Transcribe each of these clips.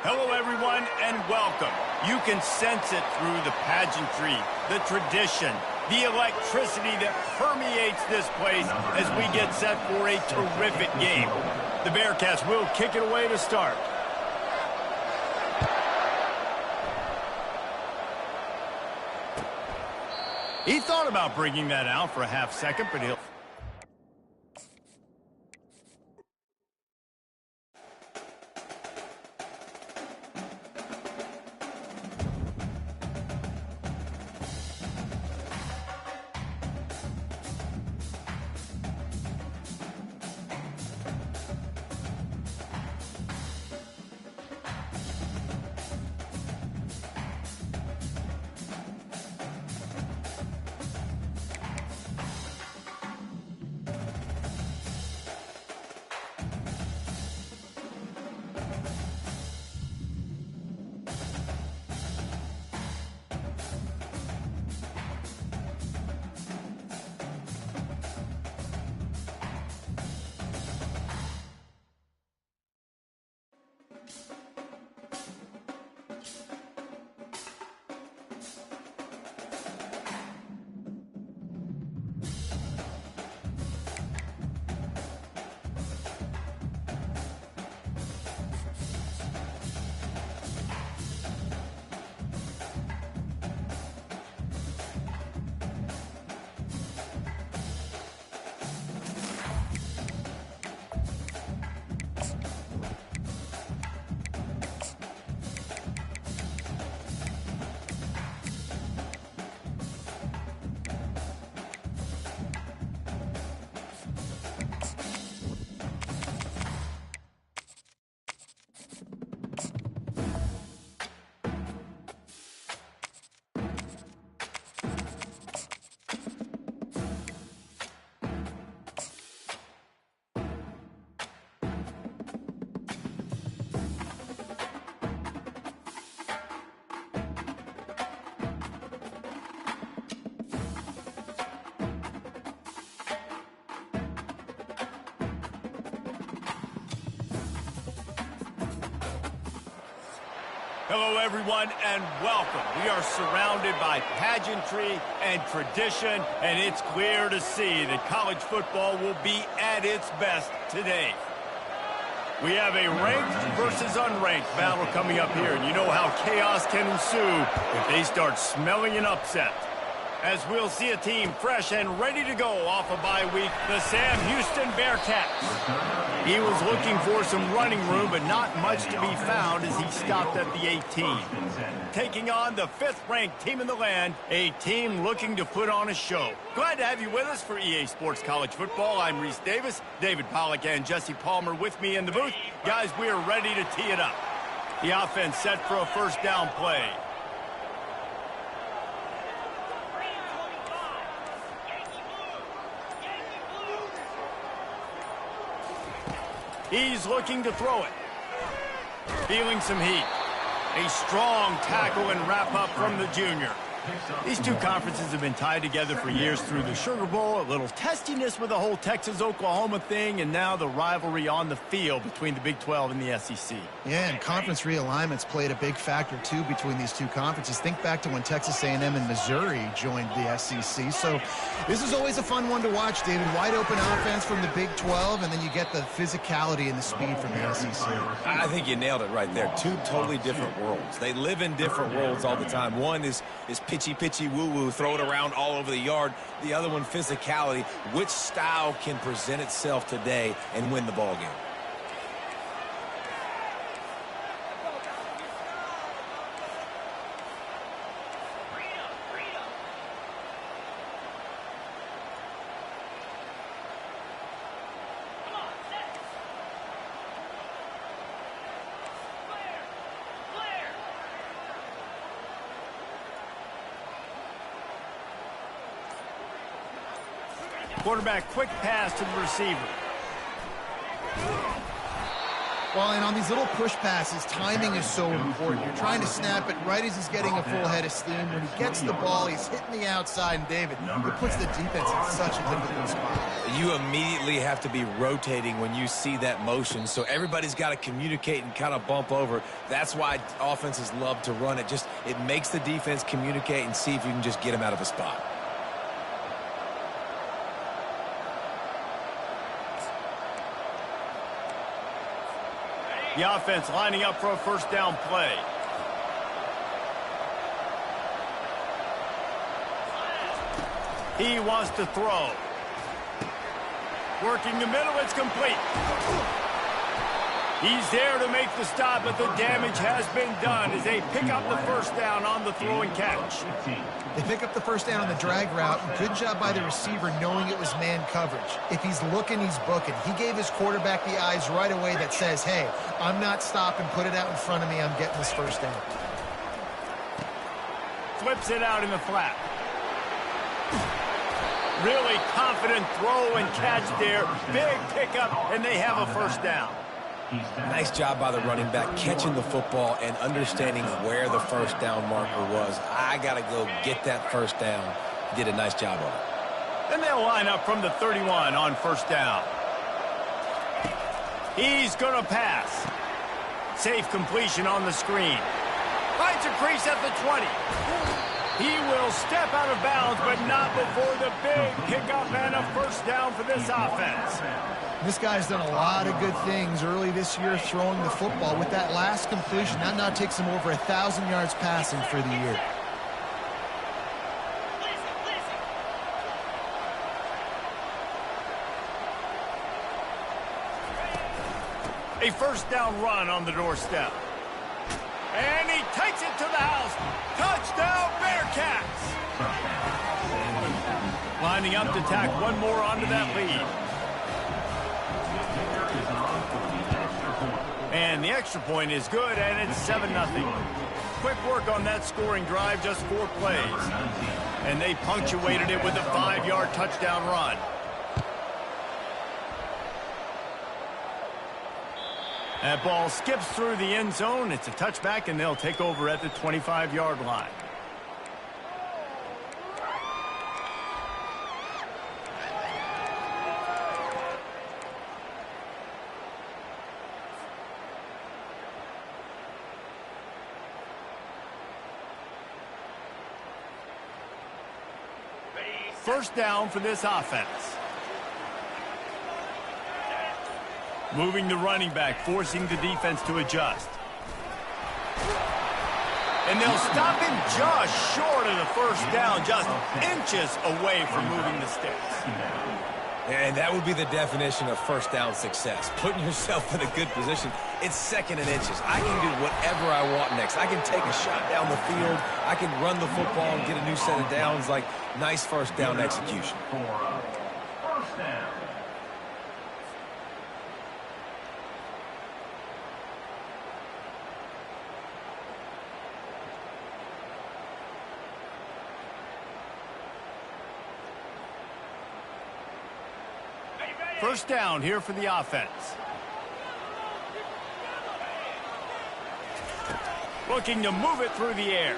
Hello, everyone, and welcome. You can sense it through the pageantry, the tradition, the electricity that permeates this place as we get set for a terrific game. The Bearcats will kick it away to start. He thought about bringing that out for a half second, but he'll... Hello, everyone, and welcome. We are surrounded by pageantry and tradition, and it's clear to see that college football will be at its best today. We have a ranked versus unranked battle coming up here, and you know how chaos can ensue if they start smelling an upset. As we'll see a team fresh and ready to go off a bye week, the Sam Houston Bearcats. He was looking for some running room, but not much to be found as he stopped at the 18. Taking on the 5th-ranked team in the land, a team looking to put on a show. Glad to have you with us for EA Sports College Football. I'm Reese Davis, David Pollack, and Jesse Palmer with me in the booth. Guys, we are ready to tee it up. The offense set for a first down play. He's looking to throw it. Feeling some heat. A strong tackle and wrap up from the junior. These two conferences have been tied together for years through the Sugar Bowl, a little testiness with the whole Texas-Oklahoma thing, and now the rivalry on the field between the Big 12 and the SEC. Yeah, and conference realignments played a big factor, too, between these two conferences. Think back to when Texas A&M and Missouri joined the SEC. So this is always a fun one to watch, David. Wide open offense from the Big 12, and then you get the physicality and the speed from the SEC. I think you nailed it right there. Two totally different worlds. They live in different worlds all the time. One is pitchy, woo-woo, throw it around all over the yard. The other one, physicality. Which style can present itself today and win the ball game? Quarterback, quick pass to the receiver. Well, and on these little push passes, timing is so important. You're trying to snap it right as he's getting a full head of steam. When he gets the ball, he's hitting the outside, and David, it puts the defense in such a difficult spot. You immediately have to be rotating when you see that motion, so everybody's got to communicate and kind of bump over. That's why offenses love to run it. It makes the defense communicate and see if you can just get him out of a spot. The offense lining up for a first down play. He wants to throw. Working the middle, it's complete. He's there to make the stop, but the damage has been done as they pick up the first down on the throw and catch. They pick up the first down on the drag route. Good job by the receiver knowing it was man coverage. If he's looking, he's booking. He gave his quarterback the eyes right away that says, hey, I'm not stopping. Put it out in front of me. I'm getting this first down. Flips it out in the flat. Really confident throw and catch there. Big pickup, and they have a first down. Nice job by the running back catching the football and understanding where the first down marker was. I got to go get that first down. He did a nice job of it. And they'll line up from the 31 on first down. He's going to pass. Safe completion on the screen. Finds a crease at the 20. He will step out of bounds, but not before the big pickup and a first down for this offense. This guy's done a lot of good things early this year throwing the football. With that last completion, that now takes him over 1,000 yards passing for the year. A first down run on the doorstep. And he takes it to the house. Touchdown, Bearcats! Lining up to tack one more onto that lead. And the extra point is good, and it's 7-0. Quick work on that scoring drive, just 4 plays. And they punctuated it with a 5-yard touchdown run. That ball skips through the end zone. It's a touchback, and they'll take over at the 25-yard line. First down for this offense. Moving the running back, forcing the defense to adjust. And they'll stop him just short of the first down, just inches away from moving the sticks. And that would be the definition of first down success. Putting yourself in a good position. It's second and inches. I can do whatever I want next. I can take a shot down the field. I can run the football and get a new set of downs. Like, nice first down execution. First down. First down here for the offense. Looking to move it through the air.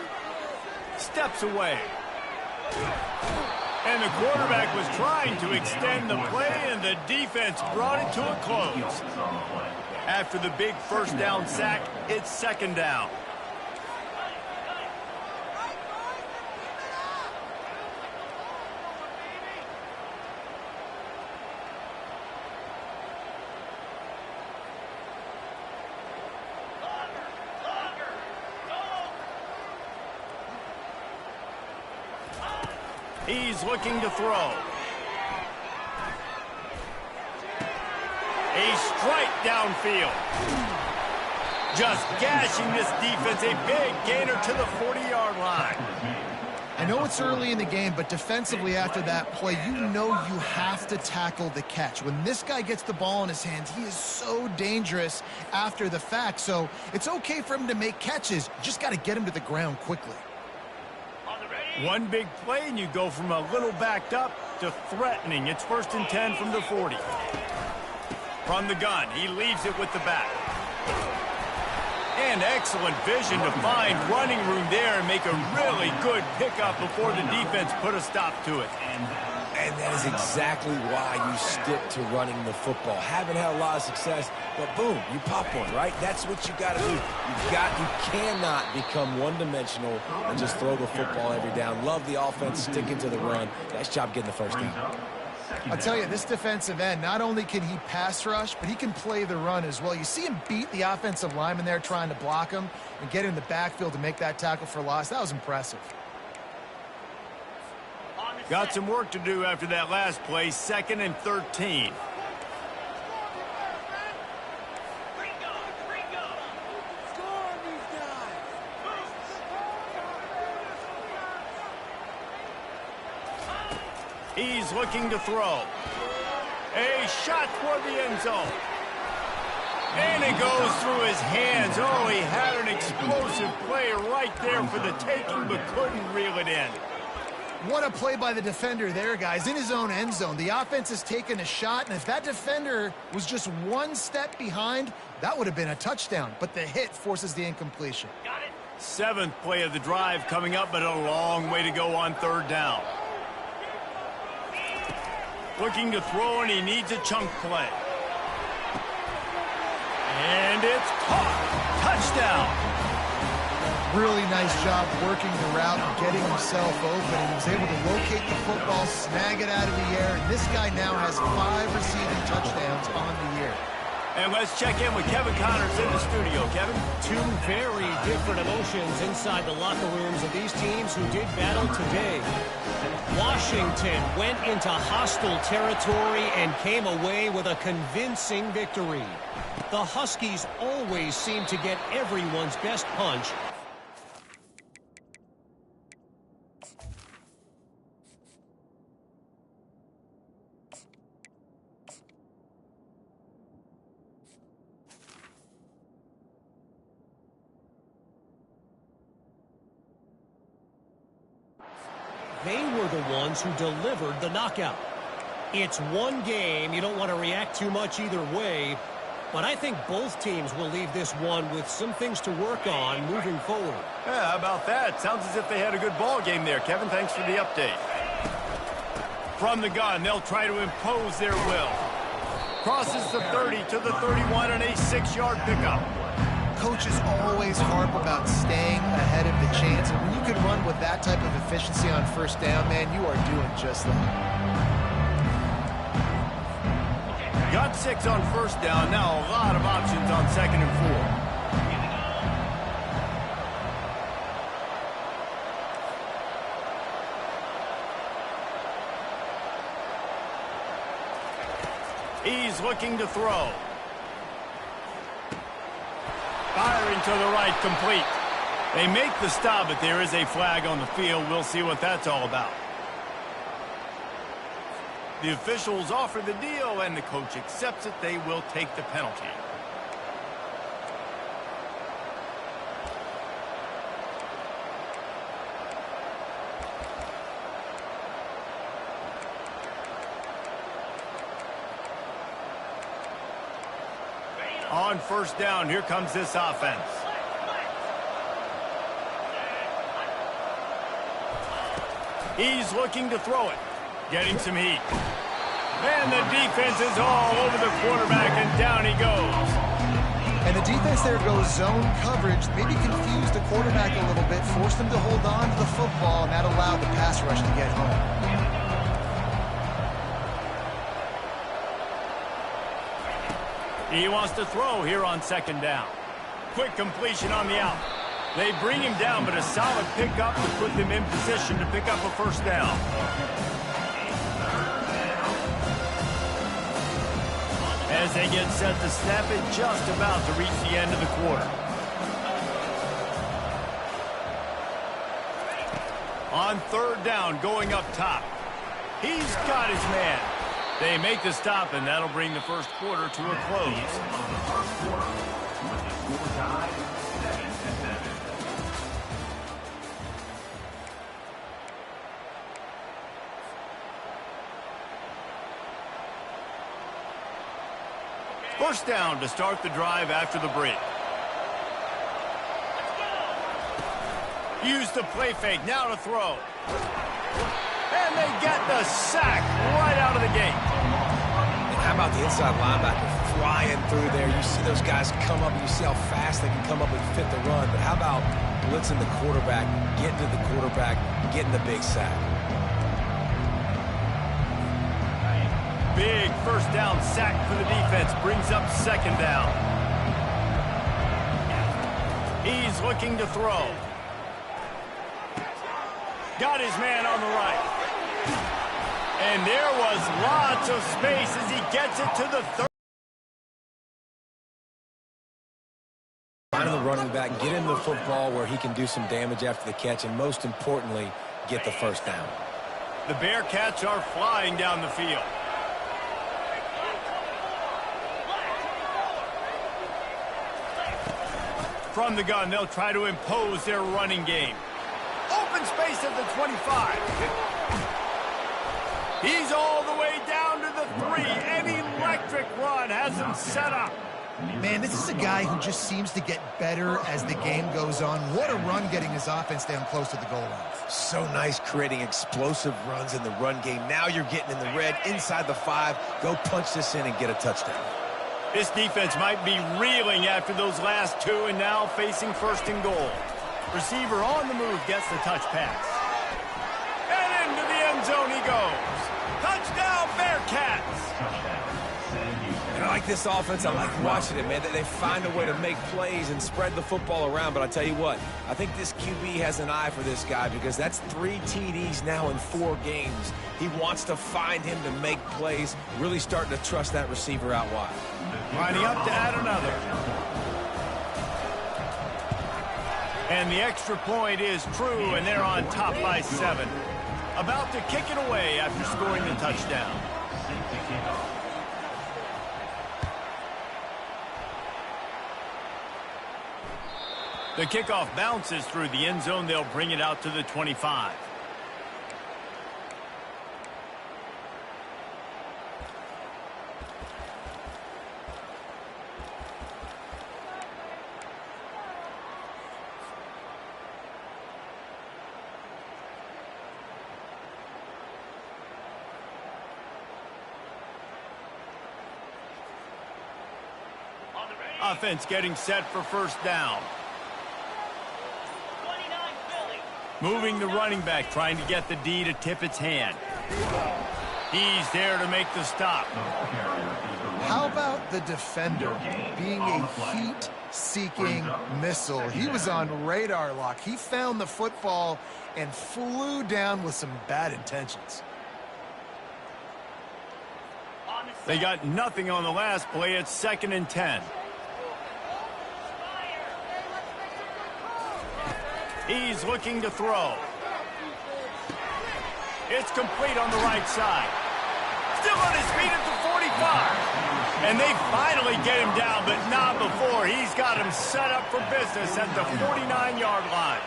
Steps away. And the quarterback was trying to extend the play, and the defense brought it to a close. After the big first down sack, it's second down. He's looking to throw. A strike downfield. Just gashing this defense. A big gainer to the 40-yard line. I know it's early in the game, but defensively after that play, you know you have to tackle the catch. When this guy gets the ball in his hands, he is so dangerous after the fact. So it's okay for him to make catches. You just got to get him to the ground quickly. One big play, and you go from a little backed up to threatening. It's 1st and 10 from the 40. From the gun, he leaves it with the back. And excellent vision to find running room there and make a really good pickup before the defense put a stop to it. And that is exactly why you stick to running the football. Haven't had a lot of success, but boom, you pop one, right? That's what you got to do. You cannot become one-dimensional and just throw the football every down. Love the offense, sticking to the run. Nice job getting the first down. I'll tell you, this defensive end, not only can he pass rush, but he can play the run as well. You see him beat the offensive lineman there trying to block him and get in the backfield to make that tackle for loss. That was impressive. Got some work to do after that last play, 2nd and 13. He's looking to throw. A shot toward the end zone. And it goes through his hands. Oh, he had an explosive play right there for the taking, but couldn't reel it in. What a play by the defender there, guys. In his own end zone, the offense has taken a shot, and if that defender was just one step behind, that would have been a touchdown. But the hit forces the incompletion. Got it. 7th play of the drive coming up, but a long way to go on 3rd down. Looking to throw, and he needs a chunk play. And it's caught. Touchdown. Really nice job working the route and getting himself open. And he was able to locate the football, snag it out of the air. And this guy now has 5 receiving touchdowns on the year. And let's check in with Kevin Connors in the studio. Kevin? 2 very different emotions inside the locker rooms of these teams who did battle today. Washington went into hostile territory and came away with a convincing victory. The Huskies always seem to get everyone's best punch. They were the ones who delivered the knockout. It's one game. You don't want to react too much either way. But I think both teams will leave this one with some things to work on moving forward. Yeah, how about that? Sounds as if they had a good ball game there, Kevin. Thanks for the update. From the gun, they'll try to impose their will. Crosses the 30 to the 31 and a 6-yard pickup. Coaches always harp about staying ahead of the chains, and when you can run with that type of efficiency on 1st down, man, you are doing just that. Got 6 on 1st down. Now a lot of options on 2nd and 4. He's looking to throw. Firing to the right, complete. They make the stop, but there is a flag on the field. We'll see what that's all about. The officials offer the deal, and the coach accepts it. They will take the penalty. On 1st down, here comes this offense. He's looking to throw it. Getting some heat. And the defense is all over the quarterback, and down he goes. And the defense there goes zone coverage, maybe confused the quarterback a little bit, forced him to hold on to the football, and that allowed the pass rush to get home. He wants to throw here on 2nd down. Quick completion on the out. They bring him down, but a solid pickup to put them in position to pick up a 1st down. As they get set to snap it, just about to reach the end of the quarter. On 3rd down, going up top. He's got his man. They make the stop, and that'll bring the 1st quarter to a close. First down to start the drive after the break. Use the play fake, now to throw. And they get the sack right out of the gate. And how about the inside linebacker flying through there? You see those guys come up, and you see how fast they can come up and fit the run. But how about blitzing the quarterback, getting to the quarterback, getting the big sack? Big first down sack for the defense, brings up second down. He's looking to throw. Got his man on the right. And there was lots of space as he gets it to the third. Finding the running back, get him the football where he can do some damage after the catch, and most importantly, get the first down. The Bearcats are flying down the field. From the gun, they'll try to impose their running game. Open space at the 25. He's all the way down to the 3. An electric run has him set up. Man, this is a guy who just seems to get better as the game goes on. What a run getting his offense down close to the goal line. So nice creating explosive runs in the run game. Now you're getting in the red, inside the 5. Go punch this in and get a touchdown. This defense might be reeling after those last 2 and now facing first and goal. Receiver on the move gets the touch pass. And into the end zone he goes. Touchdown, Bearcats! And I like this offense. I like watching it, man. They find a way to make plays and spread the football around. But I tell you what, I think this QB has an eye for this guy because that's 3 TDs now in 4 games. He wants to find him to make plays, really starting to trust that receiver out wide. Lining up to add another. And the extra point is true, and they're on top by 7. About to kick it away after scoring the touchdown. The kickoff bounces through the end zone. They'll bring it out to the 25. Offense getting set for first down. Moving the running back, trying to get the D to tip its hand. He's there to make the stop. How about the defender being a heat-seeking missile? He was on radar lock. He found the football and flew down with some bad intentions. They got nothing on the last play. It's 2nd and 10. He's looking to throw. It's complete on the right side. Still on his feet at the 45. And they finally get him down, but not before. He's got him set up for business at the 49-yard line.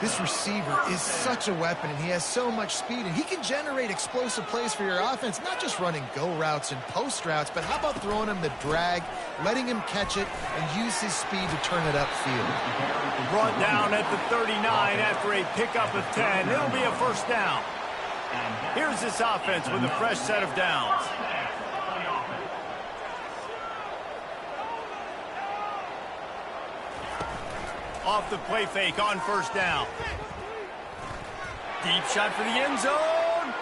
This receiver is such a weapon, and he has so much speed, and he can generate explosive plays for your offense, not just running go routes and post routes, but how about throwing him the drag, letting him catch it, and use his speed to turn it upfield. Brought down at the 39 after a pickup of 10. It'll be a first down. Here's this offense with a fresh set of downs. Off the play fake on first down. Deep shot for the end zone.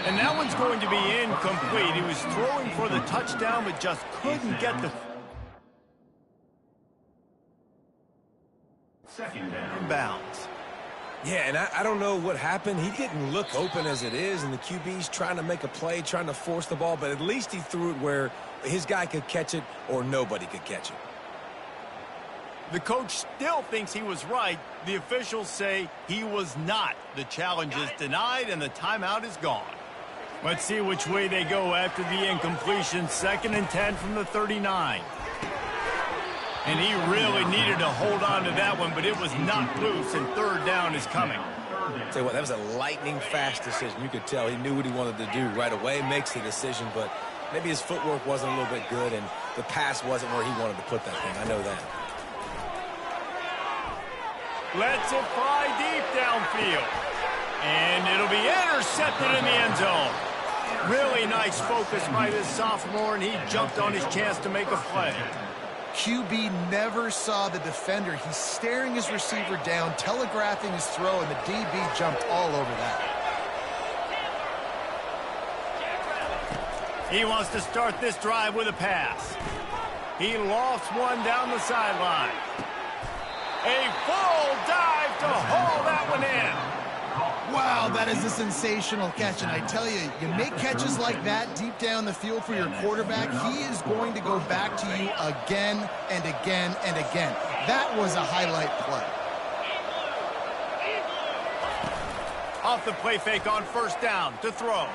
And that one's going to be incomplete. He was throwing for the touchdown, but just couldn't get the Second down. bounds. Yeah, and I don't know what happened. He didn't look open as it is, and the QB's trying to make a play, trying to force the ball, but at least he threw it where his guy could catch it or nobody could catch it. The coach still thinks he was right. The officials say he was not. The challenge is denied, and the timeout is gone. Let's see which way they go after the incompletion. 2nd and 10 from the 39. And he really needed to hold on to that one, but it was knocked loose, and 3rd down is coming. Tell you what, that was a lightning fast decision. You could tell he knew what he wanted to do right away, makes the decision, but Maybe his footwork wasn't a little bit good, and the pass wasn't where he wanted to put that thing. I know that. Lets it fly deep downfield. And it'll be intercepted in the end zone. Really nice focus by this sophomore, and he jumped on his chance to make a play. QB never saw the defender. He's staring his receiver down, telegraphing his throw, and the DB jumped all over that. He wants to start this drive with a pass. He lofts one down the sideline. A full dive to haul that one in. Wow, that is a sensational catch, and I tell you, you make catches like that deep down the field for your quarterback, he is going to go back to you again and again and again. That was a highlight play. Off the play fake on first down to throw.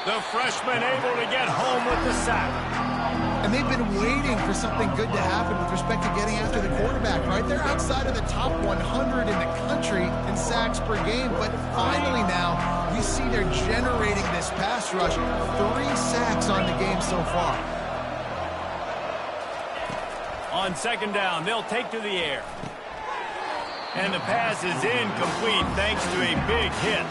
The freshman able to get home with the sack. And they've been waiting for something good to happen with respect to getting after the quarterback, right? They're outside of the top 100 in the country in sacks per game, but finally now we see they're generating this pass rush. 3 sacks on the game so far. On second down, they'll take to the air. And the pass is incomplete thanks to a big hit.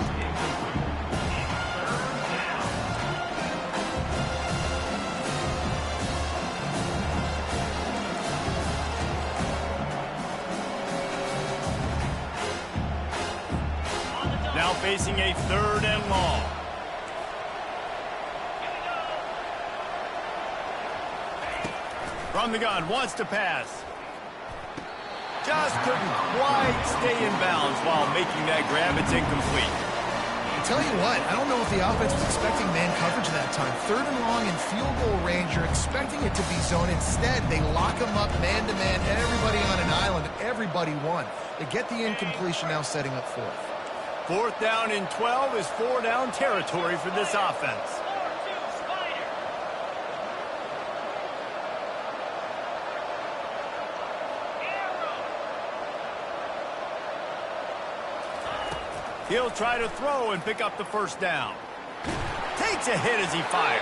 Now facing a 3rd and long. From the gun, wants to pass. Just couldn't quite stay in bounds while making that grab. It's incomplete. I tell you what, I don't know if the offense was expecting man coverage that time. 3rd and long in field goal range, you're expecting it to be zone. Instead, they lock them up man-to-man, everybody on an island, everybody won. They get the incompletion, now setting up 4th. 4th down and 12 is 4-down territory for this offense. He'll try to throw and pick up the first down. Takes a hit as he fires.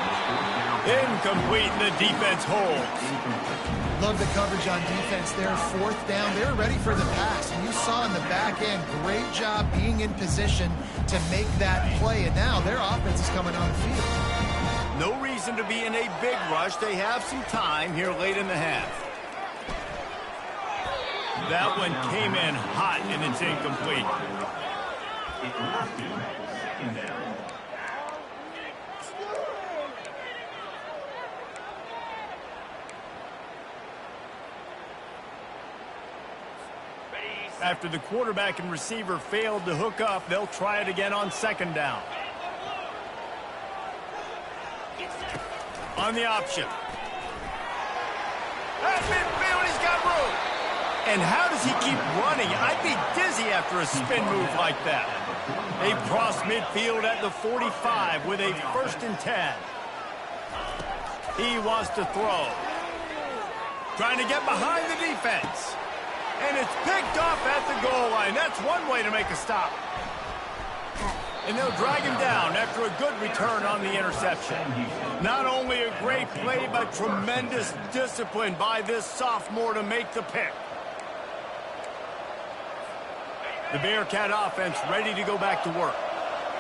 Incomplete, and the defense holds. Love the coverage on defense there. 4th down, they're ready for the pass. And you saw in the back end, great job being in position to make that play. And now their offense is coming on the field. No reason to be in a big rush. They have some time here late in the half. That one came in hot, and it's incomplete. After the quarterback and receiver failed to hook up, they'll try it again on 2nd down. On the option. At midfield, he's got room. And how does he keep running? I'd be dizzy after a spin move like that. They cross midfield at the 45 with a 1st and 10. He wants to throw. Trying to get behind the defense. And it's picked off at the goal line. That's one way to make a stop. And they'll drag him down after a good return on the interception. Not only a great play, but tremendous discipline by this sophomore to make the pick. The Bearcat offense ready to go back to work.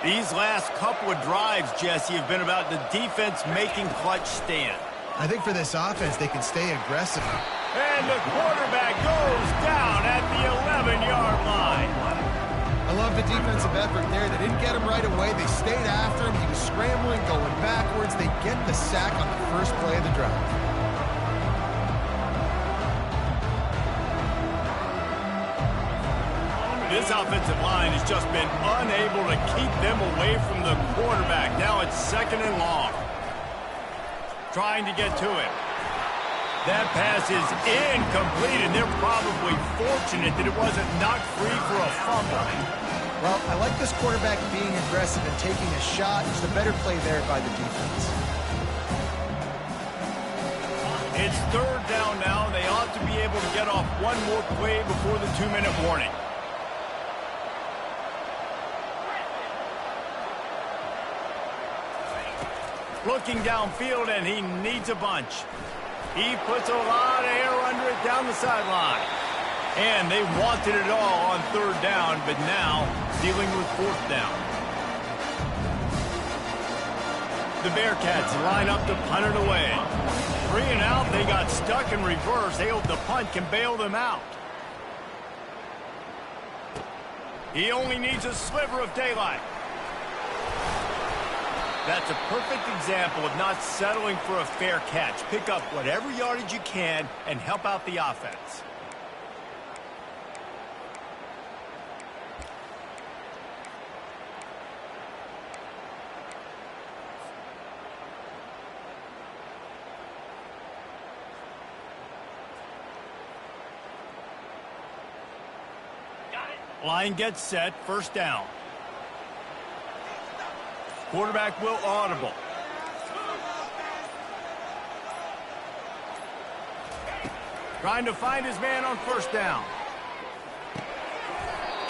These last couple of drives, Jesse, have been about the defense making clutch stand. I think for this offense, they can stay aggressive. And the quarterback goes down at the 11-yard line. I love the defensive effort there. They didn't get him right away. They stayed after him. He was scrambling, going backwards. They get the sack on the first play of the drive. This offensive line has just been unable to keep them away from the quarterback. Now it's 2nd and long. Trying to get to him. That pass is incomplete, and they're probably fortunate that it wasn't knocked free for a fumble. Well, I like this quarterback being aggressive and taking a shot. It's the better play there by the defense. It's 3rd down now. They ought to be able to get off one more play before the 2-minute warning. Looking downfield, and he needs a bunch. He puts a lot of air under it down the sideline. And they wanted it all on third down, but now dealing with fourth down. The Bearcats line up to punt it away. 3 and out, they got stuck in reverse. They hope the punt can bail them out. He only needs a sliver of daylight. That's a perfect example of not settling for a fair catch. Pick up whatever yardage you can and help out the offense. Line gets set, first down. Quarterback will audible. Trying to find his man on first down.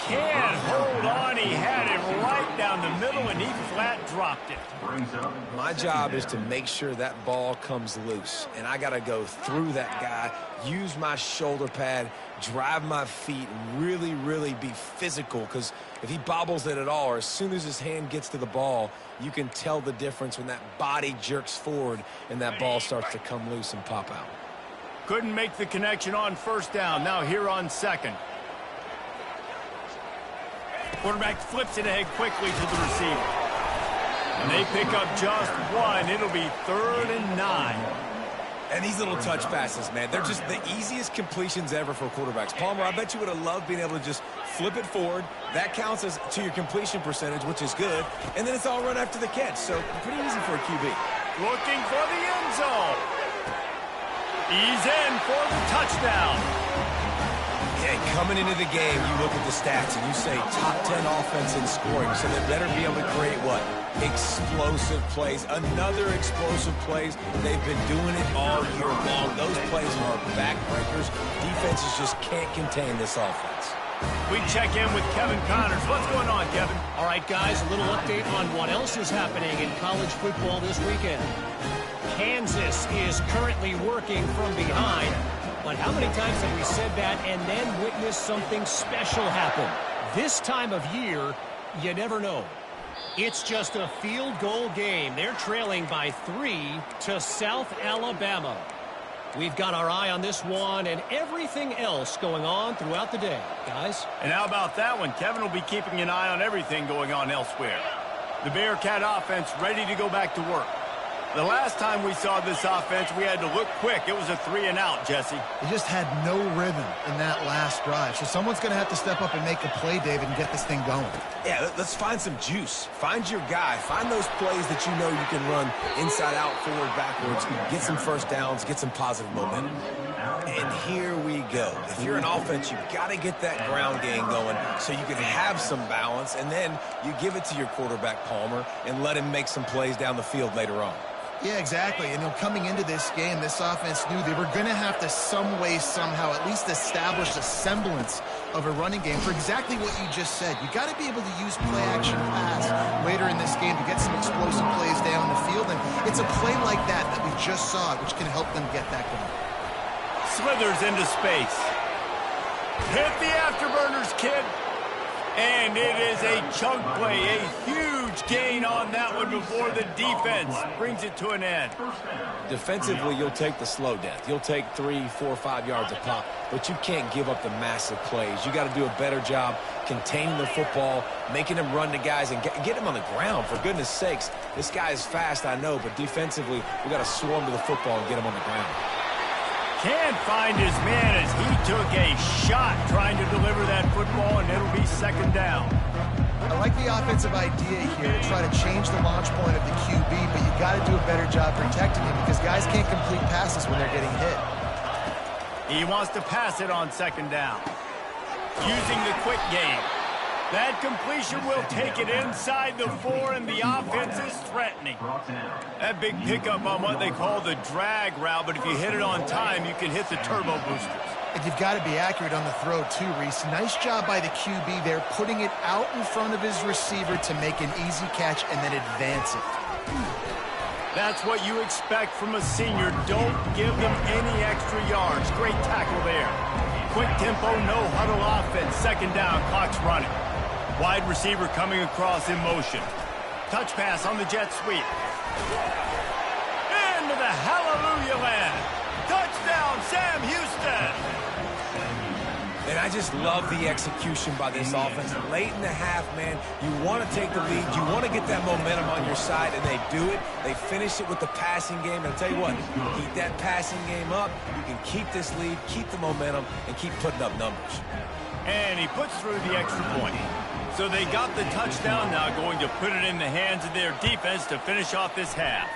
Can't hold on. He had it right down the middle, and he flat dropped it. My job is to make sure that ball comes loose, and I got to go through that guy, use my shoulder pad, drive my feet, and really, really be physical, because if he bobbles it at all, or as soon as his hand gets to the ball, you can tell the difference when that body jerks forward and that ball starts to come loose and pop out. Couldn't make the connection on first down. Now here on second. Quarterback flips it ahead quickly to the receiver. And they pick up just one. It'll be 3rd and 9. And these little touch passes, man, they're just the easiest completions ever for quarterbacks. Palmer, I bet you would have loved being able to just flip it forward. That counts as to your completion percentage, which is good. And then it's all run after the catch, so pretty easy for a QB. Looking for the end zone. He's in for the touchdown. Yeah, coming into the game, you look at the stats and you say top 10 offense in scoring, so they better be able to create what? Explosive plays. Another explosive plays. They've been doing it all year long. Those plays are backbreakers. Defenses just can't contain this offense. We check in with Kevin Connors. What's going on, Kevin? All right, guys, a little update on what else is happening in college football this weekend. Kansas is currently working from behind. But how many times have we said that and then witnessed something special happen? This time of year, you never know. It's just a field goal game. They're trailing by 3 to South Alabama. We've got our eye on this one and everything else going on throughout the day, guys. And how about that one? Kevin will be keeping an eye on everything going on elsewhere. The Bearcat offense ready to go back to work. The last time we saw this offense, we had to look quick. It was a 3 and out, Jesse. They just had no rhythm in that last drive. So someone's going to have to step up and make a play, David, and get this thing going. Yeah, let's find some juice. Find your guy. Find those plays that you know you can run inside out, forward, backwards. Get some first downs, get some positive momentum. And here we go. If you're an offense, you've got to get that ground game going so you can have some balance, and then you give it to your quarterback, Palmer, and let him make some plays down the field later on. Yeah, exactly. And coming into this game, this offense knew they were going to have to some way, somehow, at least establish a semblance of a running game for exactly what you just said. You got to be able to use play-action pass later in this game to get some explosive plays down the field. And it's a play like that we just saw, which can help them get that going. Slithers into space. Hit the afterburners, kid. And it is a chunk play, a huge gain on that one before the defense brings it to an end. Defensively, you'll take the slow death. You'll take 3, 4, 5 yards a pop, but you can't give up the massive plays. You got to do a better job containing the football, making them run to guys, and get them on the ground, for goodness sakes. This guy is fast, I know, but defensively, we got to swarm to the football and get him on the ground. Can't find his man as he took a shot trying to deliver that football, and it'll be second down. I like the offensive idea here to try to change the launch point of the QB, but you got to do a better job protecting him because guys can't complete passes when they're getting hit. He wants to pass it on second down. Using the quick game. That completion will take it inside the 4, and the offense is threatening. That big pickup on what they call the drag route, but if you hit it on time, you can hit the turbo boosters. And you've got to be accurate on the throw, too, Reese. Nice job by the QB there, putting it out in front of his receiver to make an easy catch and then advance it. That's what you expect from a senior. Don't give them any extra yards. Great tackle there. Quick tempo, no huddle offense. Second down, clock's running. Wide receiver coming across in motion. Touch pass on the jet sweep. Into the hallelujah land. Touchdown, Sam Houston. And I just love the execution by this offense. Late in the half, man, you want to take the lead. You want to get that momentum on your side, and they do it. They finish it with the passing game. And I'll tell you what, keep that passing game up. You can keep this lead, keep the momentum, and keep putting up numbers. And he puts through the extra point. So they got the touchdown, now going to put it in the hands of their defense to finish off this half.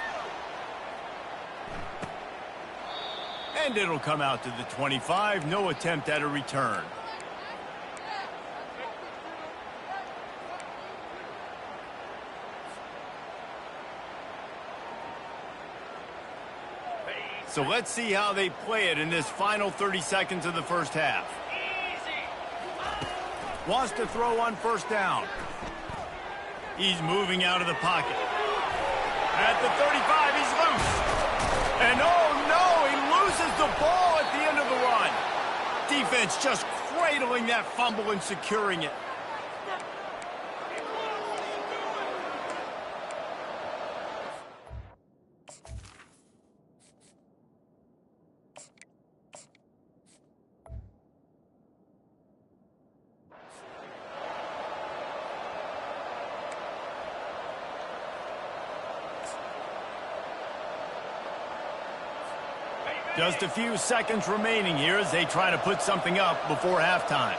And it'll come out to the 25. No attempt at a return. So let's see how they play it in this final 30 seconds of the first half. Wants to throw on first down. He's moving out of the pocket. At the 35, he's loose. And oh no, he loses the ball at the end of the run. Defense just cradling that fumble and securing it. Just a few seconds remaining here as they try to put something up before halftime.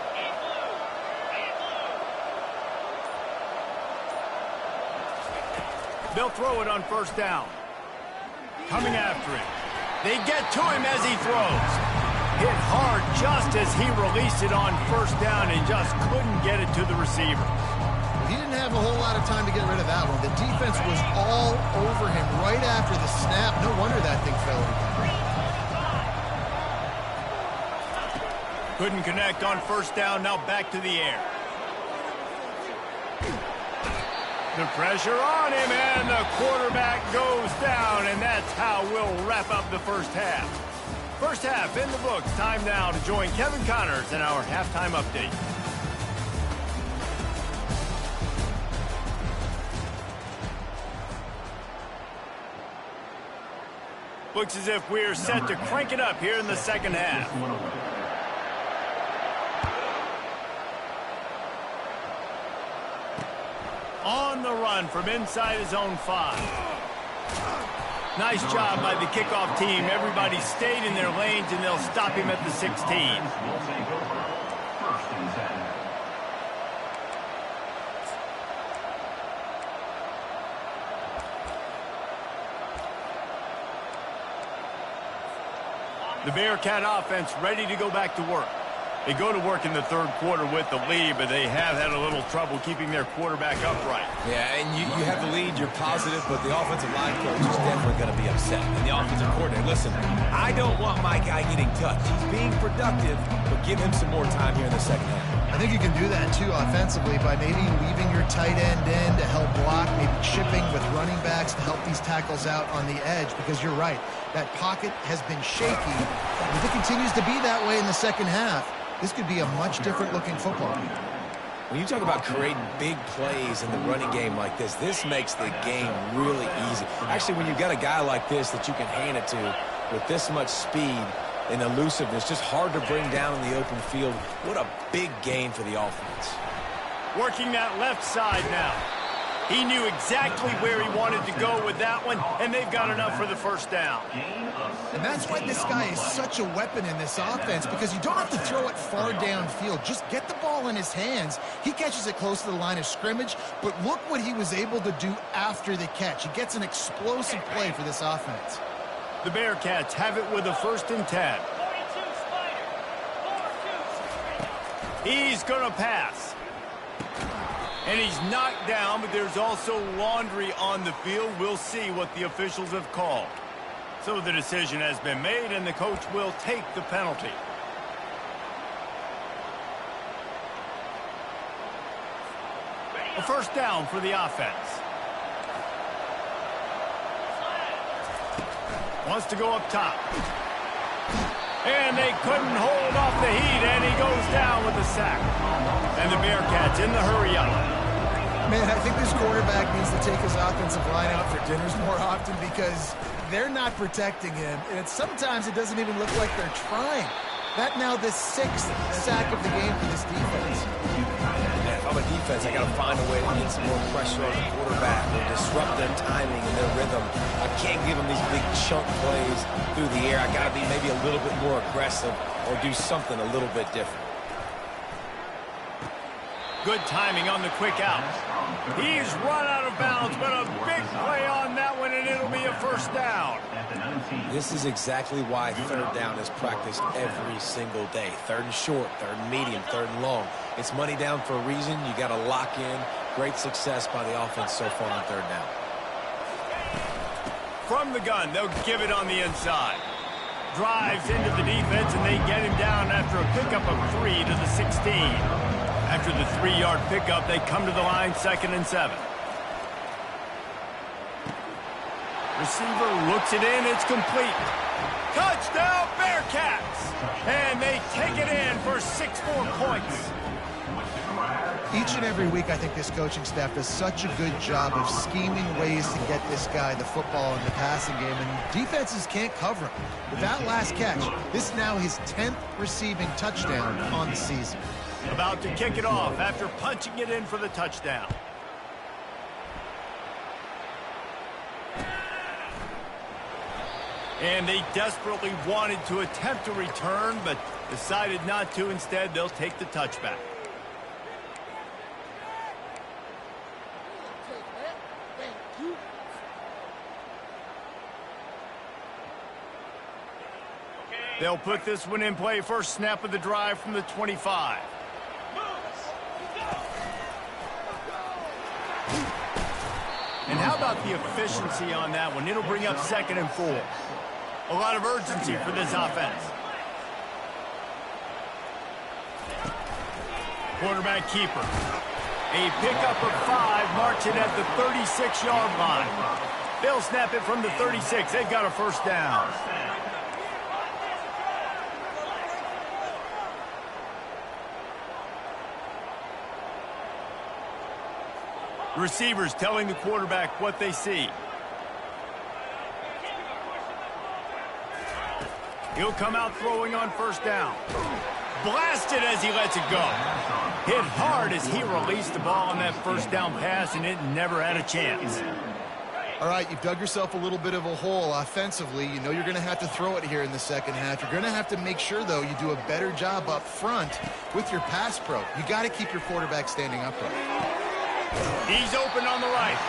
They'll throw it on first down. Coming after him. They get to him as he throws. Hit hard just as he released it on first down and just couldn't get it to the receiver. He didn't have a whole lot of time to get rid of that one. The defense was all over him right after the snap. No wonder that thing fell over. Couldn't connect on first down, now back to the air. The pressure on him, and the quarterback goes down, and that's how we'll wrap up the first half. First half in the books. Time now to join Kevin Connors in our halftime update. Looks as if we're set to crank it up here in the second half. On the run from inside his own 5. Nice job by the kickoff team. Everybody stayed in their lanes, and they'll stop him at the 16. The Bearcat offense ready to go back to work. They go to work in the third quarter with the lead, but they have had a little trouble keeping their quarterback upright. Yeah, and you have the lead, you're positive, but the offensive line coach is definitely going to be upset. And the offensive coordinator, listen, I don't want my guy getting touched. He's being productive, but give him some more time here in the second half. I think you can do that, too, offensively, by maybe leaving your tight end in to help block, maybe chipping with running backs to help these tackles out on the edge, because you're right, that pocket has been shaky. If it continues to be that way in the second half, this could be a much different-looking football game. When you talk about creating big plays in the running game like this makes the game really easy. Actually, when you've got a guy like this that you can hand it to with this much speed and elusiveness, just hard to bring down in the open field. What a big gain for the offense. Working that left side now. He knew exactly where he wanted to go with that one, and they've got enough for the first down. And that's why this guy is such a weapon in this offense, because you don't have to throw it far downfield. Just get the ball in his hands. He catches it close to the line of scrimmage, but look what he was able to do after the catch. He gets an explosive play for this offense. The Bearcats have it with a 1st and 10. He's going to pass. And he's knocked down, but there's also laundry on the field. We'll see what the officials have called. So the decision has been made, and the coach will take the penalty. A first down for the offense. Wants to go up top. And they couldn't hold off the heat, and he goes down with a sack. And the Bearcats in the hurry-up. Man, I think this quarterback needs to take his offensive line out for dinners more often because they're not protecting him. And sometimes it doesn't even look like they're trying. That now the 6th sack of the game for this defense. Man, if I'm a defense, I got to find a way to get some more pressure on the quarterback or disrupt their timing and their rhythm. I can't give them these big chunk plays through the air. I got to be maybe a little bit more aggressive or do something a little bit different. Good timing on the quick out. He's run out of bounds, but a big play on that one, and it'll be a first down. This is exactly why third down is practiced every single day. Third and short, third and medium, third and long. It's money down for a reason. You got to lock in. Great success by the offense so far on third down. From the gun, they'll give it on the inside. Drives into the defense, and they get him down after a pickup of 3 to the 16. After the 3-yard pickup, they come to the line, 2nd and 7. Receiver looks it in, it's complete. Touchdown, Bearcats! And they take it in for 6 more points. Each and every week, I think this coaching staff does such a good job of scheming ways to get this guy the football in the passing game, and defenses can't cover him. With that last catch, this is now his 10th receiving touchdown on the season. About to kick it off after punching it in for the touchdown. And they desperately wanted to attempt a return, but decided not to. Instead, they'll take the touchback. They'll put this one in play. First snap of the drive from the 25. And how about the efficiency on that one? It'll bring up 2nd and 4. A lot of urgency for this offense. Quarterback keeper. A pickup of 5, marching at the 36-yard line. They'll snap it from the 36. They've got a first down. Receivers telling the quarterback what they see. He'll come out throwing on first down. Blasted as he lets it go. Hit hard as he released the ball on that first down pass, and it never had a chance. All right, you've dug yourself a little bit of a hole offensively. You know you're going to have to throw it here in the second half. You're going to have to make sure, though, you do a better job up front with your pass pro. You got to keep your quarterback standing upright. He's open on the right.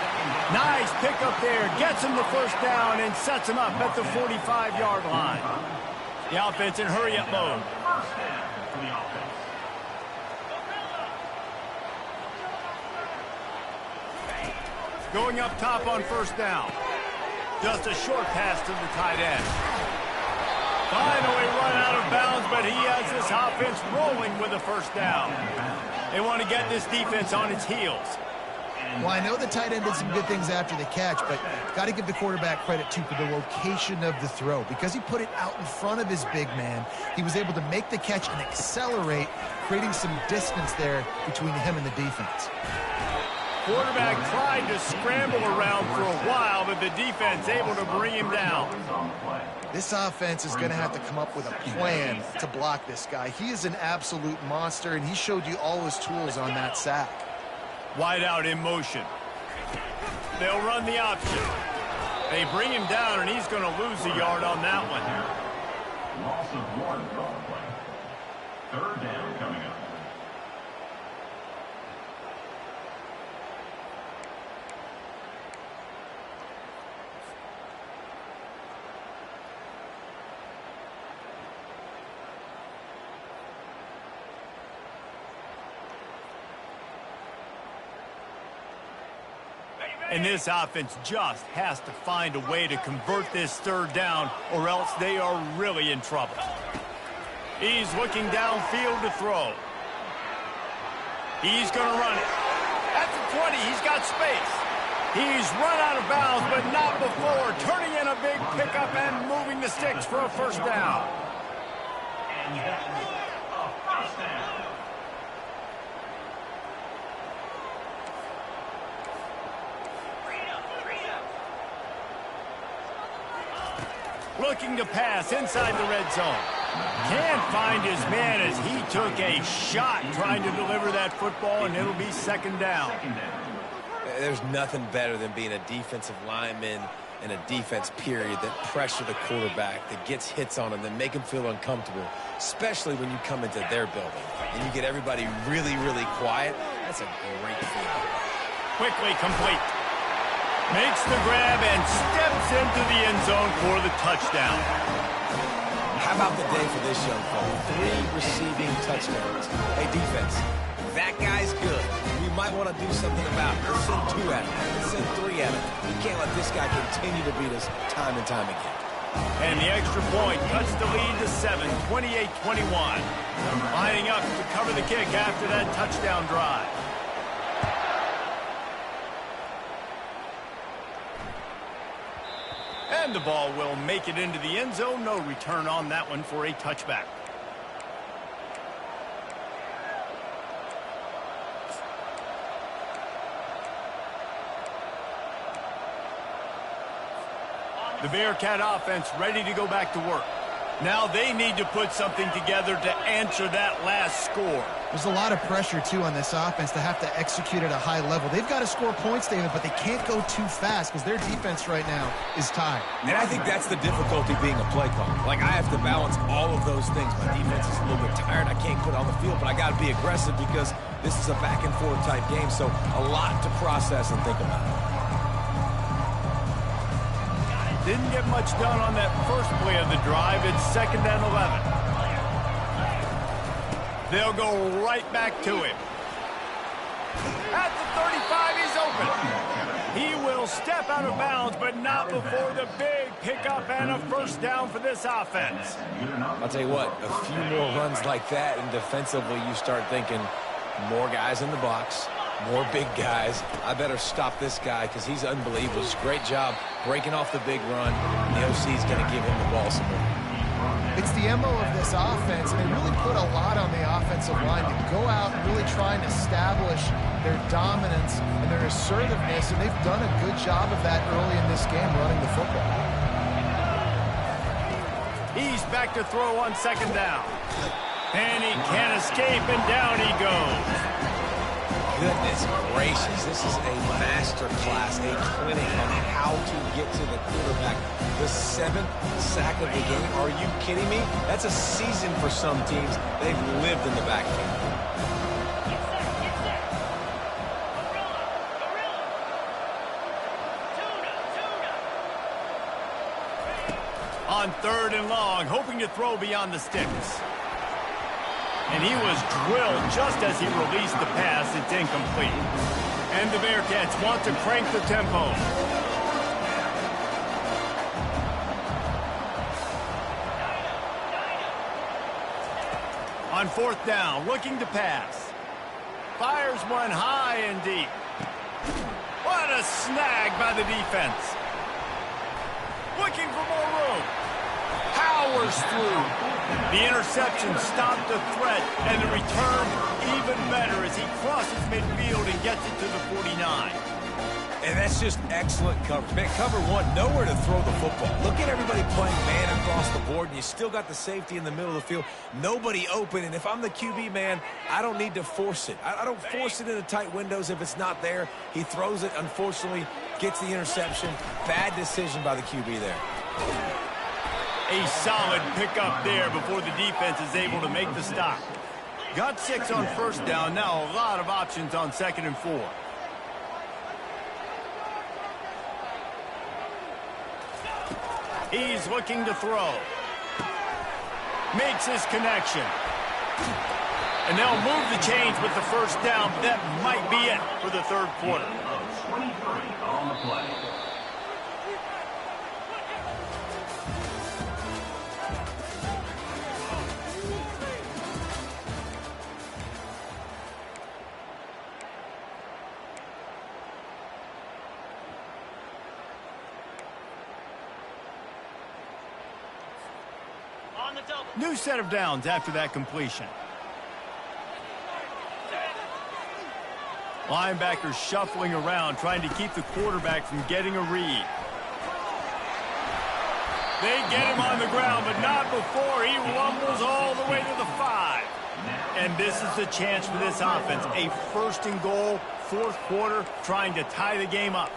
Nice pickup there. Gets him the first down and sets him up at the 45-yard line. The offense in hurry-up mode. Going up top on first down. Just a short pass to the tight end. Finally run out of bounds, but he has this offense rolling with a first down. They want to get this defense on its heels. Well, I know the tight end did some good things after the catch, but got to give the quarterback credit, too, for the location of the throw. Because he put it out in front of his big man, he was able to make the catch and accelerate, creating some distance there between him and the defense. Quarterback tried to scramble around for a while, but the defense able to bring him down. This offense is going to have to come up with a plan to block this guy. He is an absolute monster, and he showed you all his tools on that sack. Wide out in motion. They'll run the option. They bring him down, and he's going to lose a yard on that one. Loss of 1 on play. Third down coming up. And this offense just has to find a way to convert this third down, or else they are really in trouble. He's looking downfield to throw. He's going to run it. At the 20, he's got space. He's run out of bounds, but not before turning in a big pickup and moving the sticks for a first down. And that's a first down. Looking to pass inside the red zone. Can't find his man as he took a shot trying to deliver that football, and it'll be second down. There's nothing better than being a defensive lineman and a defense period that pressure the quarterback, that gets hits on him, that make him feel uncomfortable, especially when you come into their building and you get everybody really, really quiet. That's a great feeling. Quickly complete. Makes the grab and steps into the end zone for the touchdown. How about the day for this young fella? 3 receiving touchdowns. Hey, defense, that guy's good. We might want to do something about it. Let's send 2 at him. Let's send 3 at him. We can't let this guy continue to beat us time and time again. And the extra point cuts the lead to 7, 28-21. Lining up to cover the kick after that touchdown drive. And the ball will make it into the end zone. No return on that one for a touchback. The Bearcat offense ready to go back to work. Now they need to put something together to answer that last score. There's a lot of pressure, too, on this offense to have to execute at a high level. They've got to score points, David, but they can't go too fast because their defense right now is tied. And I think that's the difficulty being a play caller. Like, I have to balance all of those things. My defense is a little bit tired. I can't put on the field, but I got to be aggressive because this is a back-and-forth type game, so a lot to process and think about. Didn't get much done on that first play of the drive. It's 2nd and 11. They'll go right back to him. At the 35, he's open. He will step out of bounds, but not before the big pickup and a first down for this offense. I'll tell you what, a few more runs like that, and defensively you start thinking more guys in the box, more big guys. I better stop this guy because he's unbelievable. It's a great job breaking off the big run. The OC's going to give him the ball some more. It's the MO of this offense, and they really put a lot on the offensive line to go out and really try and establish their dominance and their assertiveness, and they've done a good job of that early in this game running the football. He's back to throw on 2nd down. And he can't escape, and down he goes. Goodness gracious, this is a master class, a clinic on how to get to the quarterback. The 7th sack of the game. Are you kidding me? That's a season for some teams. They've lived in the backfield. On 3rd and long, hoping to throw beyond the sticks. And he was drilled just as he released the pass. It's incomplete. And the Bearcats want to crank the tempo. On 4th down, looking to pass. Fires one high and deep. What a snag by the defense. Looking for more room. Powers through. The interception stopped the threat, and the return even better as he crosses midfield and gets it to the 49. And that's just excellent coverage. Man, cover one, nowhere to throw the football. Look at everybody playing man across the board, and you still got the safety in the middle of the field. Nobody open, and if I'm the QB, man, I don't need to force it. I don't force it into tight windows if it's not there. He throws it, unfortunately, gets the interception. Bad decision by the QB there. A solid pickup there before the defense is able to make the stop. Got 6 on 1st down. Now a lot of options on 2nd and 4. He's looking to throw. Makes his connection. And they'll move the chains with the first down. That might be it for the 3rd quarter. 23 on the play. New set of downs after that completion. Linebackers shuffling around, trying to keep the quarterback from getting a read. They get him on the ground, but not before he rumbles all the way to the 5. And this is the chance for this offense. A 1st and goal, 4th quarter, trying to tie the game up.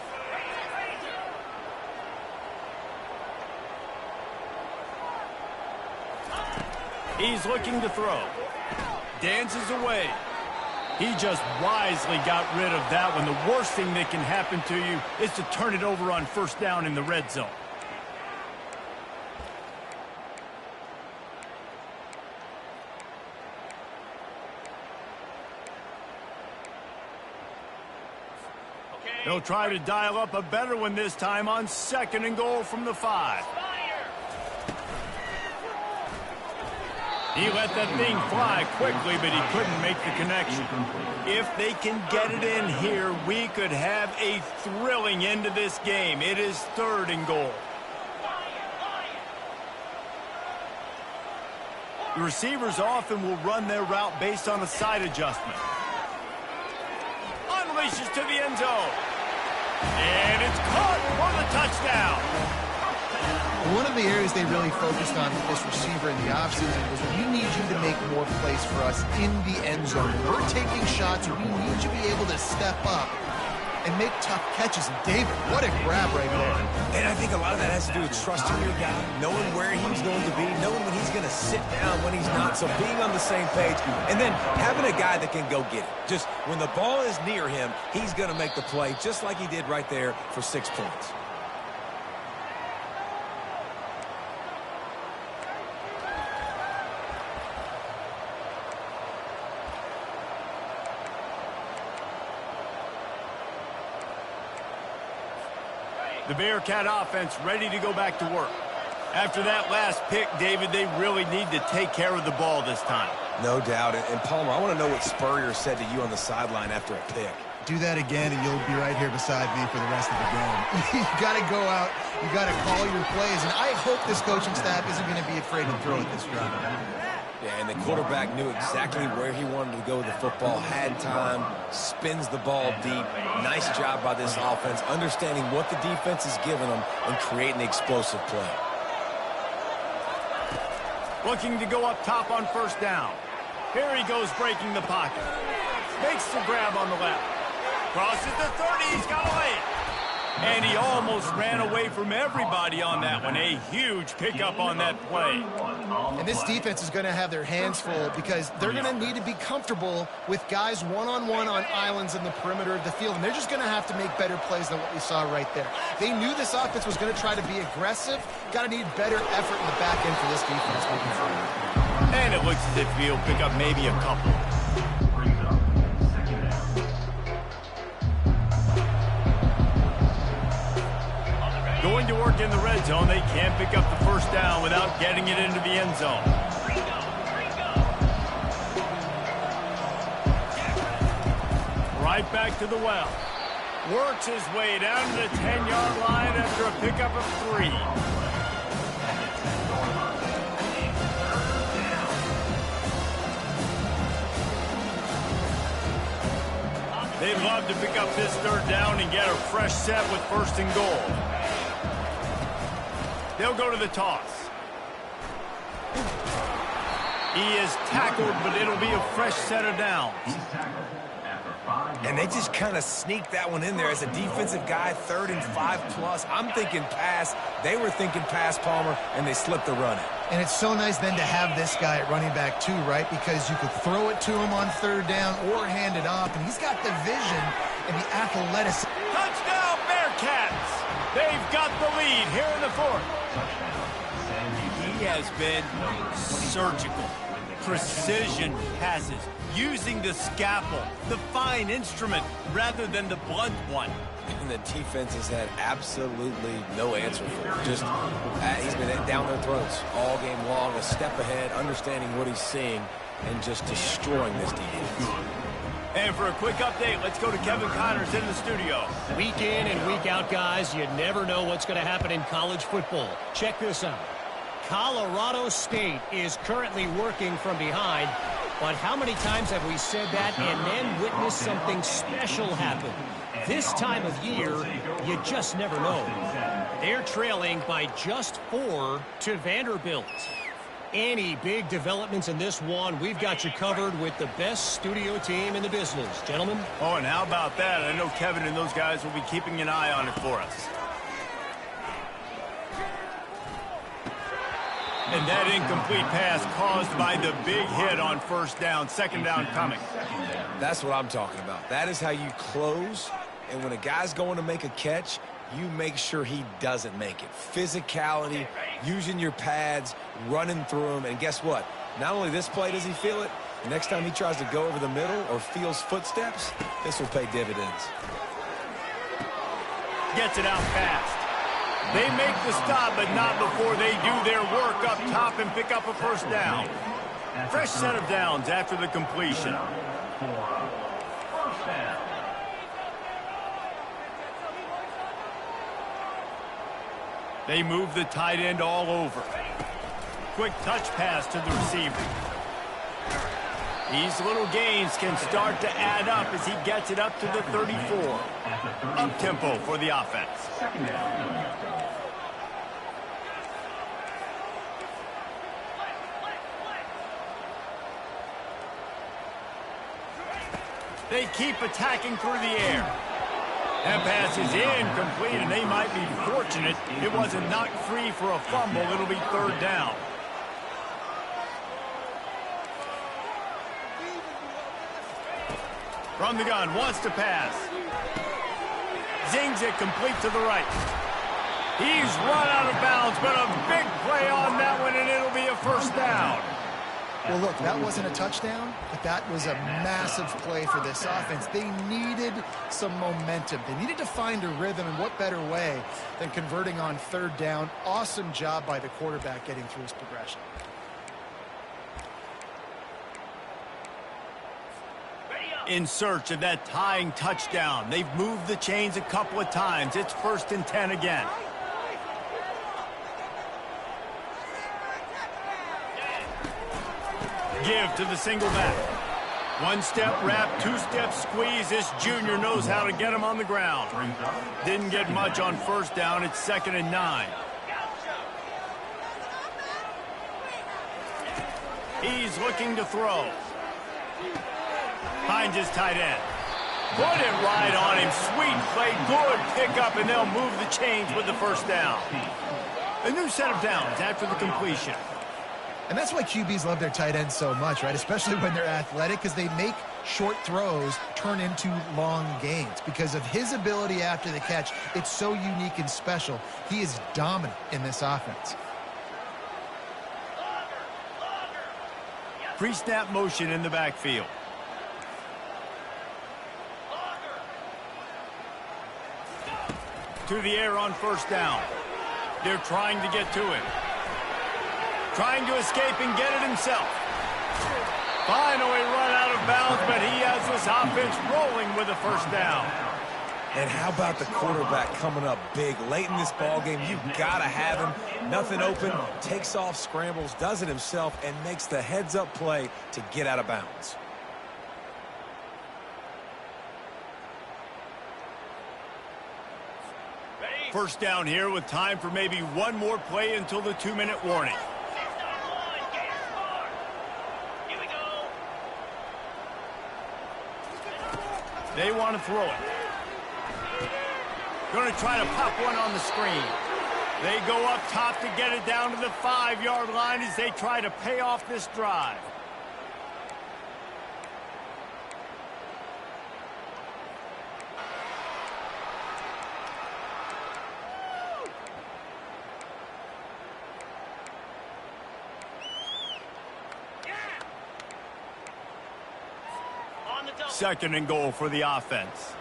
He's looking to throw. Dances away. He just wisely got rid of that one. The worst thing that can happen to you is to turn it over on 1st down in the red zone. They'll try to dial up a better one this time on 2nd and goal from the 5. He let that thing fly quickly, but he couldn't make the connection. If they can get it in here, we could have a thrilling end to this game. It is 3rd and goal. The receivers often will run their route based on a side adjustment. Unleashes to the end zone. And it's caught for the touchdown. One of the areas they really focused on with this receiver in the offseason was, we need you to make more plays for us in the end zone. We're taking shots. We need you to be able to step up and make tough catches. And David, what a grab right there. And I think a lot of that has to do with trusting your guy, knowing where he's going to be, knowing when he's going to sit down, when he's not. So being on the same page, and then having a guy that can go get it. Just when the ball is near him, he's going to make the play, just like he did right there for 6 points. The Bearcat offense ready to go back to work. After that last pick, David, they really need to take care of the ball this time. No doubt. And Palmer, I want to know what Spurrier said to you on the sideline after a pick. Do that again, and you'll be right here beside me for the rest of the game. You got to go out. You got to call your plays. And I hope this coaching staff isn't going to be afraid to throw it this round. Yeah, and the quarterback knew exactly where he wanted to go with the football, had time, spins the ball deep. Nice job by this offense, understanding what the defense is giving them and creating the explosive play. Looking to go up top on 1st down. Here he goes breaking the pocket. Makes the grab on the left. Crosses the 30, he's got a lane. And he almost ran away from everybody on that one. A huge pickup on that play. And this defense is going to have their hands full, because they're going to need to be comfortable with guys one-on-one on islands in the perimeter of the field. And they're just going to have to make better plays than what we saw right there. They knew this offense was going to try to be aggressive. Got to need better effort in the back end for this defense moving forward. And it looks as if he'll pick up maybe a couple. Going to work in the red zone. They can't pick up the 1st down without getting it into the end zone. Right back to the well. Works his way down to the 10-yard line after a pickup of 3. They'd love to pick up this 3rd down and get a fresh set with 1st and goal. They'll go to the toss. He is tackled, but it'll be a fresh set of downs. And they just kind of sneaked that one in there as a defensive guy, 3rd and 5+. I'm thinking pass. They were thinking pass, Palmer, and they slipped the run. And it's so nice then to have this guy at running back too, right? Because you could throw it to him on 3rd down or hand it off, and he's got the vision and the athleticism. Touchdown, Bearcats! They've got the lead here in the 4th. He has been surgical. Precision passes, using the scalpel, the fine instrument, rather than the blunt one. And the defense has had absolutely no answer for him. Just, he's been down their throats all game long, a step ahead, understanding what he's seeing, and just destroying this defense. And for a quick update, let's go to Kevin Connors in the studio. Week in and week out, guys, you never know what's going to happen in college football. Check this out. Colorado State is currently working from behind. But how many times have we said that and then witnessed something special happen? This time of year, you just never know. They're trailing by just 4 to Vanderbilt. Any big developments in this one, we've got you covered with the best studio team in the business. Gentlemen? Oh, and how about that? I know Kevin and those guys will be keeping an eye on it for us. And that incomplete pass caused by the big hit on first down. Second down coming. That's what I'm talking about. That is how you close. And when a guy's going to make a catch, you make sure he doesn't make it. Physicality, using your pads, running through them. And guess what? Not only this play does he feel it, next time he tries to go over the middle or feels footsteps, this will pay dividends. Gets it out fast. They make the stop, but not before they do their work up top and pick up a first down. Fresh set of downs after the completion. They move the tight end all over. Quick touch pass to the receiver. These little gains can start to add up as he gets it up to the 34. Up-tempo for the offense. They keep attacking through the air. That pass is incomplete, and they might be fortunate it wasn't knocked free for a fumble. It'll be third down. From the gun, wants to pass. Zings it complete to the right. He's run out of bounds, but a big play on that one, and it'll be a first down. Well, look, that wasn't a touchdown, but that was a massive play for this offense. They needed some momentum. They needed to find a rhythm, and what better way than converting on third down. Awesome job by the quarterback getting through his progression. In search of that tying touchdown. They've moved the chains a couple of times. It's 1st and 10 again. Give to the single back. One-step wrap, two-step squeeze. This junior knows how to get him on the ground. Didn't get much on first down. It's 2nd and 9. He's looking to throw. Finds his tight end. Put it right on him. Sweet play. Good pickup, and they'll move the chains with the first down. A new set of downs after the completion. And that's why QBs love their tight ends so much, right? Especially when they're athletic, because they make short throws turn into long gains. Because of his ability after the catch, it's so unique and special. He is dominant in this offense. Pre-snap motion in the backfield. To the air on first down. They're trying to get to him. Trying to escape and get it himself. Finally run out of bounds, but he has this offense rolling with a first down. And how about the quarterback coming up big late in this ball game? You've got to have him. Nothing open, takes off, scrambles, does it himself, and makes the heads-up play to get out of bounds. First down here with time for maybe one more play until the 2-minute warning. They want to throw it. Going to try to pop one on the screen. They go up top to get it down to the 5-yard line as they try to pay off this drive. Second and goal for the offense.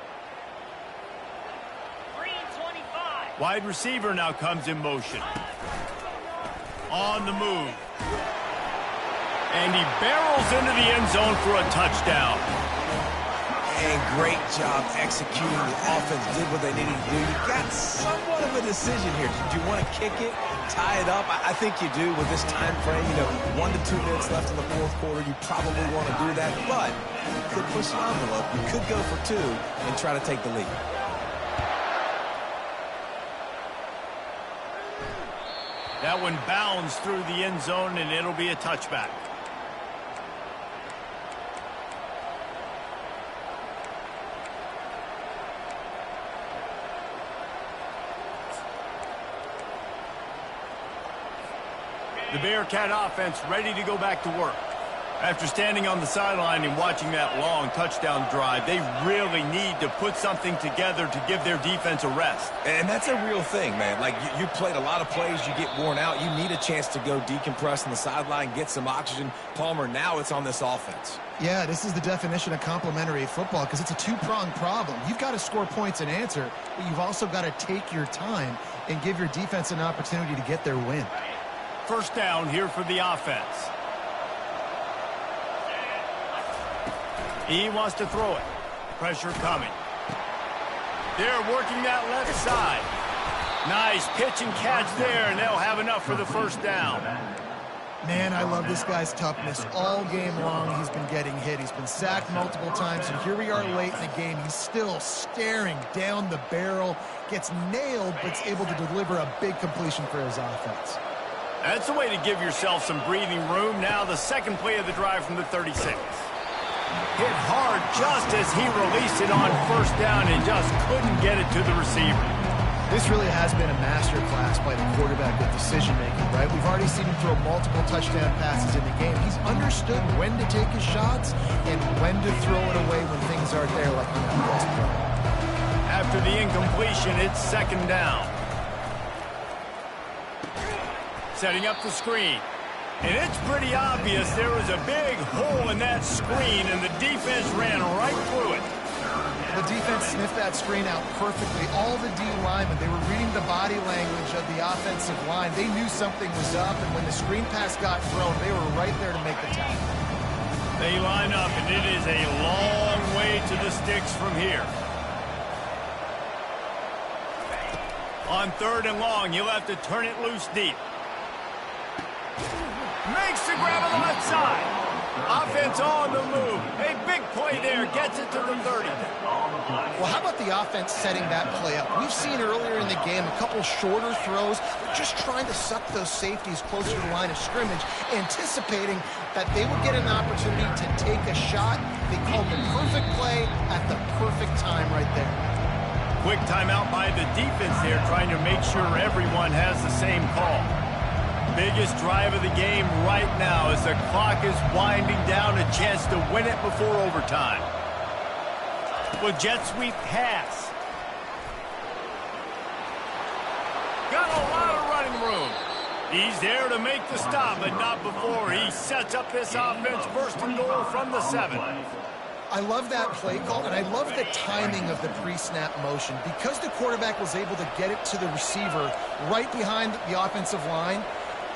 Wide receiver now comes in motion. On the move. And he barrels into the end zone for a touchdown. And great job executing. The offense did what they needed to do. You got somewhat of a decision here. Do you want to kick it, tie it up? I think you do with this time frame. 1 to 2 minutes left in the fourth quarter. You probably want to do that, but you could push the envelope. You could go for 2 and try to take the lead. That one bounds through the end zone, and it'll be a touchback. The Bearcat offense ready to go back to work. After standing on the sideline and watching that long touchdown drive, they really need to put something together to give their defense a rest. And that's a real thing, man. Like, you played a lot of plays, you get worn out. You need a chance to go decompress on the sideline, get some oxygen. Palmer, now it's on this offense. Yeah, this is the definition of complementary football because it's a two-pronged problem. You've got to score points and answer, but you've also got to take your time and give your defense an opportunity to get their win. First down here for the offense. He wants to throw it. Pressure coming. They're working that left side. Nice pitch and catch there, and they'll have enough for the first down. Man, I love this guy's toughness. All game long, he's been getting hit. He's been sacked multiple times, and here we are late in the game. He's still staring down the barrel, gets nailed, but's able to deliver a big completion for his offense. That's the way to give yourself some breathing room. Now the second play of the drive from the 36. Hit hard just as he released it on first down and just couldn't get it to the receiver. This really has been a master class by the quarterback with decision-making, right? We've already seen him throw multiple touchdown passes in the game. He's understood when to take his shots and when to throw it away when things aren't there, like on that last play. After the incompletion, it's second down. Setting up the screen. And it's pretty obvious there was a big hole in that screen, and the defense ran right through it. The defense sniffed that screen out perfectly. All the D linemen, they were reading the body language of the offensive line. They knew something was up, and when the screen pass got thrown, they were right there to make the tackle. They line up, and it is a long way to the sticks from here. On third and long, you'll have to turn it loose deep. Makes the grab on the left side. Offense on the move. A big play there. Gets it to the 30. Well, how about the offense setting that play up? We've seen earlier in the game a couple shorter throws. They're just trying to suck those safeties closer to the line of scrimmage, anticipating that they would get an opportunity to take a shot. They called the perfect play at the perfect time right there. Quick timeout by the defense there, trying to make sure everyone has the same call. Biggest drive of the game right now as the clock is winding down, a chance to win it before overtime. Well, jet sweep pass. Got a lot of running room. He's there to make the stop, but not before he sets up this offense first and goal from the 7. I love that play call, and I love the timing of the pre-snap motion. Because the quarterback was able to get it to the receiver right behind the offensive line,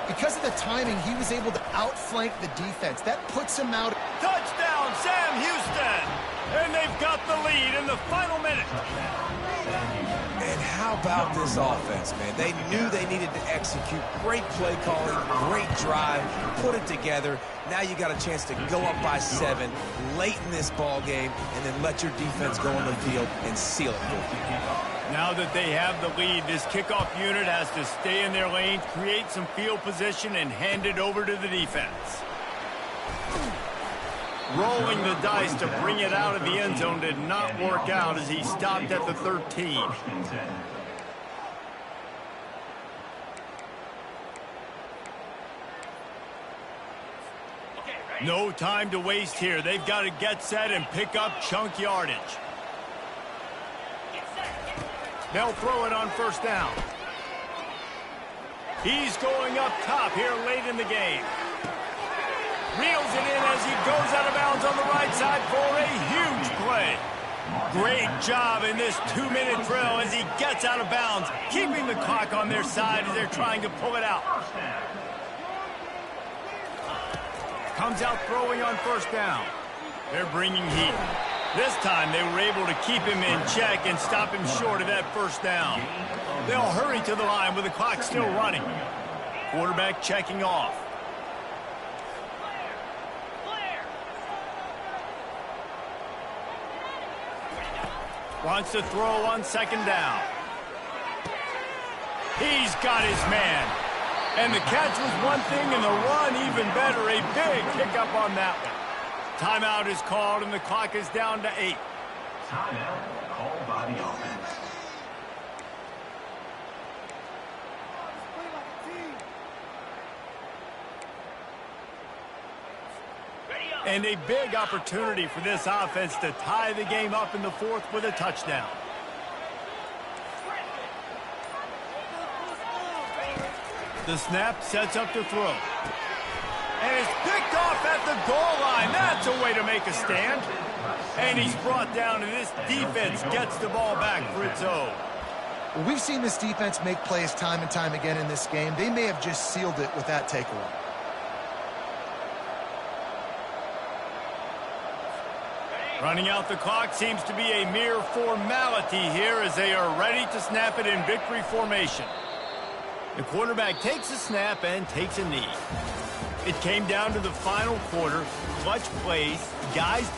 because of the timing, he was able to outflank the defense. That puts him out. Touchdown, Sam Houston! And they've got the lead in the final minute. And how about this offense, man? They knew they needed to execute. Great play calling, great drive, put it together. Now you got a chance to go up by 7 late in this ball game and then let your defense go on the field and seal it for you. Now that they have the lead, this kickoff unit has to stay in their lane, create some field position, and hand it over to the defense. Rolling the dice to bring it out of the end zone did not work out as he stopped at the 13. No time to waste here. They've got to get set and pick up chunk yardage. They'll throw it on first down. He's going up top here late in the game. Reels it in as he goes out of bounds on the right side for a huge play. Great job in this 2-minute drill as he gets out of bounds, keeping the clock on their side as they're trying to pull it out. Comes out throwing on first down. They're bringing heat. This time they were able to keep him in check and stop him short of that first down. They'll hurry to the line with the clock still running. Quarterback checking off. Wants to throw on second down. He's got his man. And the catch was one thing and the run even better. A big pickup on that one. Timeout is called and the clock is down to 8. Timeout called by the offense. And a big opportunity for this offense to tie the game up in the fourth with a touchdown. The snap sets up to throw. And it's picked off at the goal line. That's a way to make a stand. And he's brought down, and this defense gets the ball back for its own. Well, we've seen this defense make plays time and time again in this game. They may have just sealed it with that takeaway. Running out the clock seems to be a mere formality here as they are ready to snap it in victory formation. The quarterback takes a snap and takes a knee. It came down to the final quarter. Clutch plays, guys